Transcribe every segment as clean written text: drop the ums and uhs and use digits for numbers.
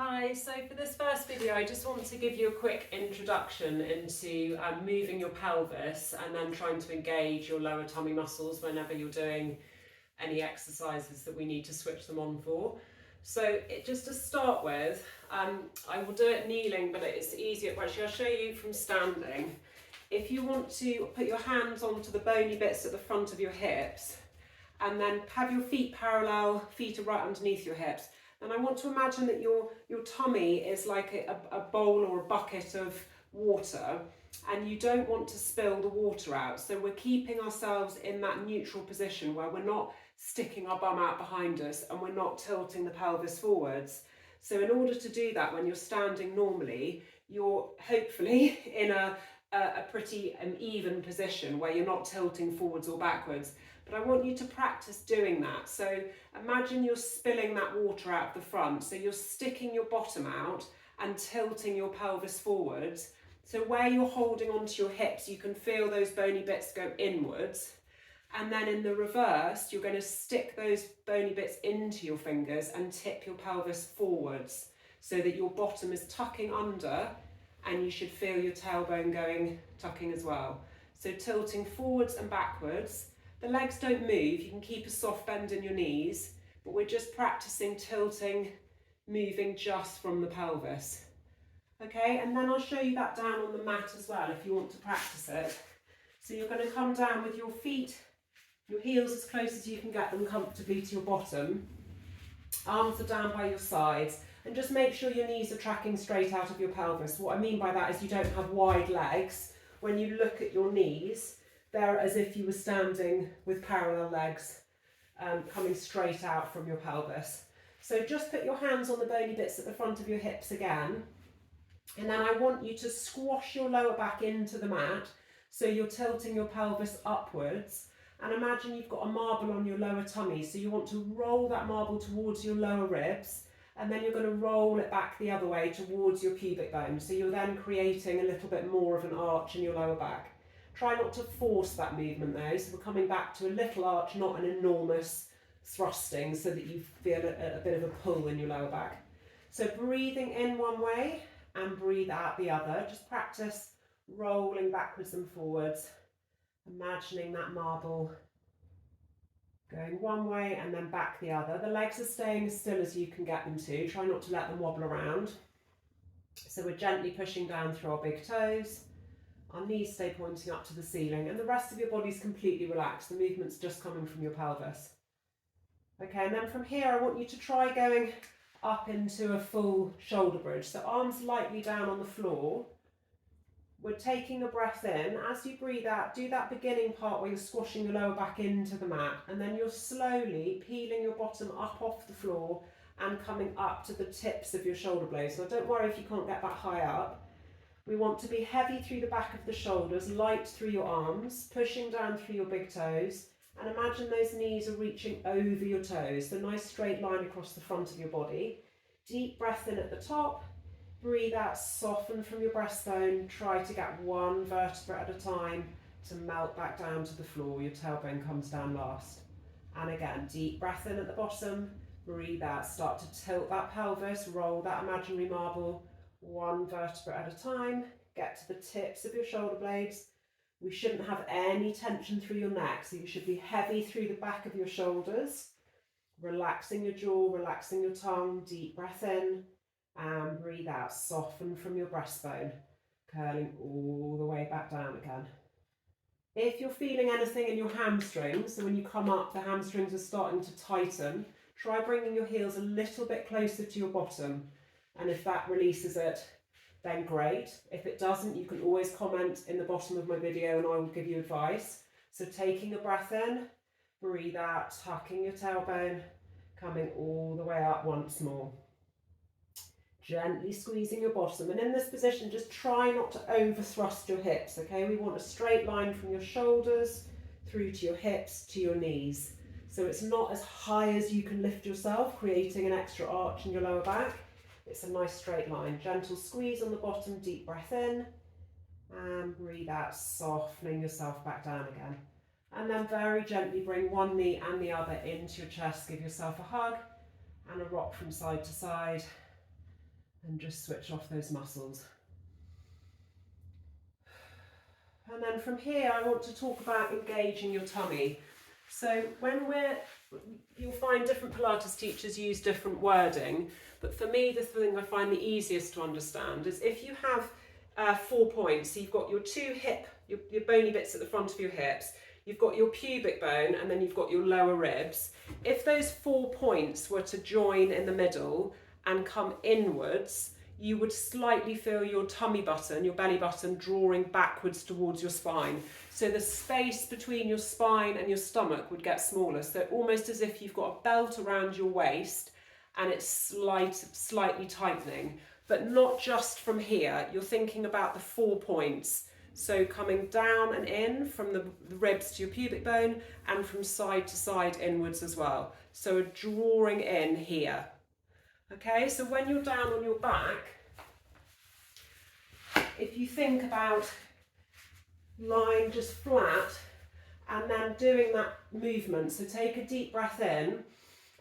Hi, so for this first video I just want to give you a quick introduction into moving your pelvis and then trying to engage your lower tummy muscles whenever you're doing any exercises that we need to switch them on for. So just to start with, I will do it kneeling, but it's easier. Actually, I'll show you from standing. If you want to put your hands onto the bony bits at the front of your hips and then have your feet parallel, feet are right underneath your hips. And I want to imagine that your tummy is like a bowl or a bucket of water, and you don't want to spill the water out. So we're keeping ourselves in that neutral position where we're not sticking our bum out behind us and we're not tilting the pelvis forwards. So in order to do that, when you're standing normally, you're hopefully in a pretty even position where you're not tilting forwards or backwards. But I want you to practice doing that. So imagine you're spilling that water out the front. So you're sticking your bottom out and tilting your pelvis forwards. So where you're holding onto your hips, you can feel those bony bits go inwards. And then in the reverse, you're going to stick those bony bits into your fingers and tip your pelvis forwards so that your bottom is tucking under and you should feel your tailbone tucking as well. So tilting forwards and backwards. The legs don't move, you can keep a soft bend in your knees, but we're just practicing tilting, moving just from the pelvis. Okay, and then I'll show you that down on the mat as well if you want to practice it. So you're going to come down with your feet, your heels as close as you can get them comfortably to your bottom. Arms are down by your sides, and just make sure your knees are tracking straight out of your pelvis. What I mean by that is you don't have wide legs. When you look at your knees, they're as if you were standing with parallel legs coming straight out from your pelvis. So just put your hands on the bony bits at the front of your hips again. And then I want you to squash your lower back into the mat. So you're tilting your pelvis upwards. And imagine you've got a marble on your lower tummy. So you want to roll that marble towards your lower ribs. And then you're going to roll it back the other way towards your pubic bone. So you're then creating a little bit more of an arch in your lower back. Try not to force that movement though, so we're coming back to a little arch, not an enormous thrusting, so that you feel a bit of a pull in your lower back. So breathing in one way and breathe out the other. Just practice rolling backwards and forwards, imagining that marble going one way and then back the other. The legs are staying as still as you can get them to. Try not to let them wobble around. So we're gently pushing down through our big toes. Our knees stay pointing up to the ceiling and the rest of your body's completely relaxed. The movement's just coming from your pelvis. Okay, and then from here I want you to try going up into a full shoulder bridge. So arms lightly down on the floor. We're taking a breath in. As you breathe out, do that beginning part where you're squashing your lower back into the mat, and then you're slowly peeling your bottom up off the floor and coming up to the tips of your shoulder blades. So don't worry if you can't get that high up. We want to be heavy through the back of the shoulders, light through your arms, pushing down through your big toes, and imagine those knees are reaching over your toes, the nice straight line across the front of your body. Deep breath in at the top, breathe out, soften from your breastbone, try to get one vertebra at a time to melt back down to the floor, your tailbone comes down last. And again, deep breath in at the bottom, breathe out, start to tilt that pelvis, roll that imaginary marble, one vertebra at a time, get to the tips of your shoulder blades. We shouldn't have any tension through your neck, so you should be heavy through the back of your shoulders, relaxing your jaw, relaxing your tongue, deep breath in, and breathe out, soften from your breastbone, curling all the way back down again. If you're feeling anything in your hamstrings, so when you come up, the hamstrings are starting to tighten, try bringing your heels a little bit closer to your bottom. And if that releases it, then great. If it doesn't, you can always comment in the bottom of my video and I will give you advice. So taking a breath in, breathe out, tucking your tailbone, coming all the way up once more. Gently squeezing your bottom. And in this position, just try not to over thrust your hips, okay? We want a straight line from your shoulders through to your hips to your knees. So it's not as high as you can lift yourself, creating an extra arch in your lower back. It's a nice straight line. Gentle squeeze on the bottom, deep breath in, and breathe out, softening yourself back down again. And then very gently bring one knee and the other into your chest. Give yourself a hug and a rock from side to side. and just switch off those muscles. And then from here, I want to talk about engaging your tummy. So you'll find different Pilates teachers use different wording, but for me, the thing I find the easiest to understand is if you have 4 points, so you've got your two your bony bits at the front of your hips, you've got your pubic bone, and then you've got your lower ribs. If those 4 points were to join in the middle and come inwards, you would slightly feel your tummy button, your belly button, drawing backwards towards your spine. So the space between your spine and your stomach would get smaller. So almost as if you've got a belt around your waist and it's slightly tightening. But not just from here, you're thinking about the 4 points. So coming down and in from the ribs to your pubic bone and from side to side inwards as well. So a drawing in here. Okay, so when you're down on your back, if you think about lying just flat and then doing that movement, so take a deep breath in.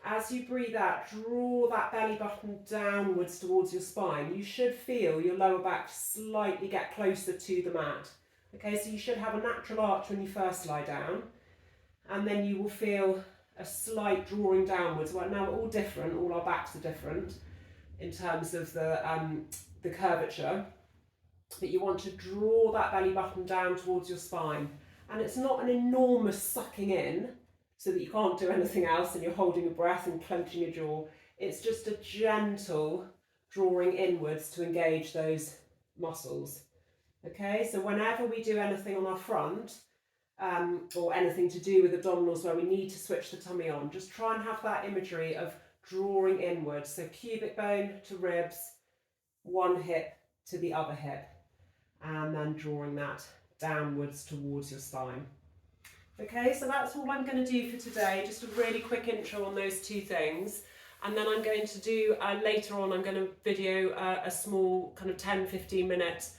As you breathe out, draw that belly button downwards towards your spine. You should feel your lower back slightly get closer to the mat. Okay, so you should have a natural arch when you first lie down, and then you will feel a slight drawing downwards. Well, now we're all different, all our backs are different in terms of the curvature, but you want to draw that belly button down towards your spine. And it's not an enormous sucking in so that you can't do anything else and you're holding your breath and clenching your jaw. It's just a gentle drawing inwards to engage those muscles. Okay, so whenever we do anything on our front, or anything to do with abdominals where we need to switch the tummy on, just try and have that imagery of drawing inwards. So pubic bone to ribs, one hip to the other hip, and then drawing that downwards towards your spine. Okay, so that's all I'm going to do for today, just a really quick intro on those two things. And then I'm going to do, later on, I'm going to video a small kind of 10-15 minute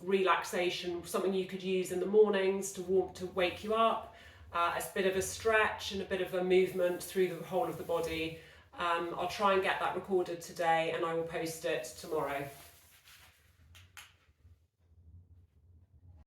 relaxation, something you could use in the mornings to wake you up, a bit of a stretch and a bit of a movement through the whole of the body. I'll try and get that recorded today and I will post it tomorrow.